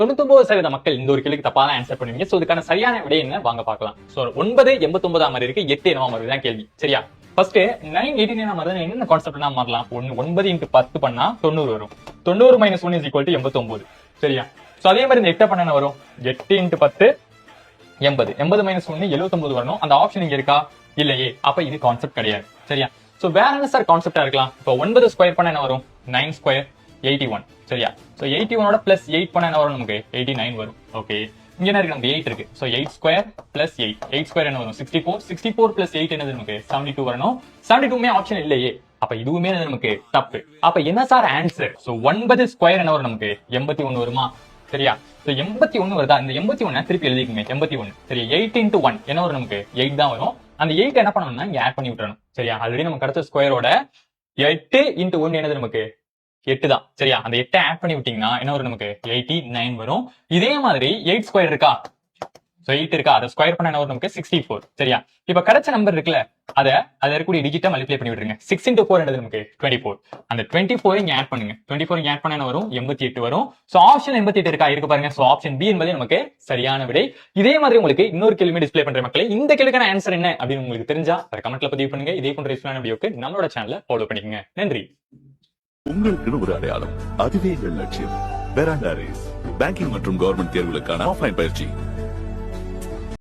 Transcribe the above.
99% மக்கள் இந்த ஒரு கேள்விக்கு தப்பா தான் ஆன்சர் பண்ணுவீங்க. சோ இதுக்கான சரியான விடை என்ன வாங்க பார்க்கலாம். சோ 9 89 மாதிரி இருக்கு, 8 என்னவா மாதிரி தான் கேள்வி. சரியா? ஃபர்ஸ்ட் 9 89 மாதிரி என்ன கான்செப்ட்னா மாறலாம். 9 × 10 பண்ணா 90 வரும். 90 - 1 = 89. சரியா? சோ அதே மாதிரி இந்த 8 பண்ணா என்ன வரும்? 8 × 10 80. 80 - 1 79 வரணும். அந்த ஆப்ஷன் இங்க இருக்கா? இல்லையே. அப்ப இது கான்செப்ட் கிடையாது. சரியா? சோ வேற என்ன சார் கான்செப்டா இருக்கலாம்? இப்போ 9 ஸ்கொயர் பண்ணா என்ன வரும்? 9 ஸ்கொயர் 81. சரியா? சோ 81 ஓட பிளஸ் 8 பண்ணா என்ன வரும்? நமக்கு 89 வரும். ஓகே, இங்க என்ன இருக்கு? நமக்கு 8 இருக்கு. So 8 square plus 8. 8 ஸ்கொயர் என்ன வரும்? 64. 64 பிளஸ் 8 என்னது? நமக்கு 72 வரணும். 72மே ஆப்ஷன் இல்லையே. அப்ப இதுவுமே நமக்கு தப்பு. அப்ப என்ன சார் ஆன்சர்? சோ 9 ஸ்கொயர் என்ன வரும்? நமக்கு 81 வருமா? சரியா? சோ 81 வருதா? இந்த 81 திருப்பி எழுதிக்குமே. 81. சரி, 8 × 1 என்ன வரும்? நமக்கு 8 தான் வரும். அந்த 8 என்ன பண்ணணும்னா இங்க ஆட் பண்ணி விட்டுறணும். சரியா? ஆல்ரெடி நமக்கு கிடைச்ச ஸ்கொயரோட 8 × 1 என்னது? நமக்கு 8 தான். சரியா? அந்த 8 ஆட் பண்ணி விட்டீங்கன்னா என்ன வரும்? நமக்கு 89 வரும். இதே மாதிரி 8 ஸ்கொயர் இருக்கா? சோ 8 இருக்கா? அதை ஸ்கொயர் பண்ண என்ன வரும்? நமக்கு 64. சரியா? இப்ப கிடைச்ச நம்பர் இருக்குல்ல, அதுல இருக்கக்கூடிய டிஜிட்டை மல்டிப்ளை பண்ணி விட்டுருங்க. 6 × 4 என்னது? நமக்கு 24. அந்த 24 இங்க ஆட் பண்ணுங்க. 24 இங்க ஆட் பண்ண என்ன வரும்? 88 வரும். சோ ஆப்ஷன் 88 இருக்கா? இருக்கு பாருங்க. சோ ஆப்ஷன் பி என்பது நமக்கு சரியான விடை. இதே மாதிரி உங்களுக்கு இன்னொரு கேள்வி டிஸ்ப்ளே பண்ற மக்களே, இந்த கேள்விக்கான ஆன்சர் என்ன அப்படின்னு உங்களுக்கு தெரிஞ்சா கமெண்ட்ல பதிவு பண்ணுங்க. இதே போன்ற யூஸ்ஃபுல்லான வீடியோக்கு நம்மளோட சேனலை ஃபாலோ பண்ணிக்கங்க. நன்றி. உங்களுக்கு ஒரு அடையாளம், அதுவே எங்கள் லட்சியம். பெராண்டா ரேஸ் பேங்கிங் மற்றும் கவர்மெண்ட் தேர்வுகளுக்கான ஆஃப்லைன் பயிற்சி.